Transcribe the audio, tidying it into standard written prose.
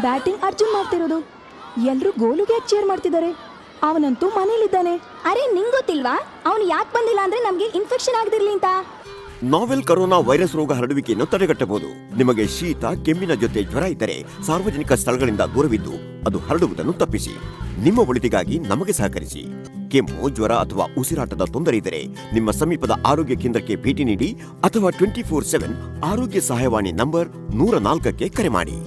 Batting Arjun ಮಾಡ್ತಿರೋದು. ಎಲ್ರು ಗೋಲುಗೆ chair ಮಾಡ್ತಿದ್ದಾರೆ. ಅವನಂತೂ ಮನೇಲಿದ್ದಾನೆ. ಅರೆ ನಿಂಗ್ ಗೊತ್ತಿಲ್ವಾ ಅವನು ಯಾಕೆ ಬಂದಿಲ್ಲ ಅಂದ್ರೆ ನಮ್ಗೆ ಇನ್ಫೆಕ್ಷನ್ ಆಗದಿರ್ಲಿ ಅಂತ. ನಾವೆಲ್ ಕರೋನಾ ವೈರಸ್ ರೋಗ ಹರಡುವಿಕೆಯನ್ನು ತಡೆಗಟ್ಟಬಹುದು. ನಿಮಗೆ ಶೀತ ಕೆಮ್ಮಿನ ಜೊತೆ ಜ್ವರ ಇದ್ದರೆ ಸಾರ್ವಜನಿಕ ಸ್ಥಳಗಳಿಂದ ದೂರವಿದ್ದು ಅದು ಹರಡುವುದನ್ನು ತಪ್ಪಿಸಿ. ನಿಮ್ಮ ಒಳಿತಿಗಾಗಿ ನಮಗೆ ಸಹಕರಿಸಿ. ಕೆಮ್ಮು, ಜ್ವರ ಅಥವಾ ಉಸಿರಾಟದ ತೊಂದರೆ ಇದ್ದರೆ ನಿಮ್ಮ ಸಮೀಪದ ಆರೋಗ್ಯ ಕೇಂದ್ರಕ್ಕೆ ಭೇಟಿ ನೀಡಿ ಅಥವಾ 24/7 ಆರೋಗ್ಯ ಸಹಾಯವಾಣಿ ನಂಬರ್ 104ಕ್ಕೆ ಕರೆ ಮಾಡಿ.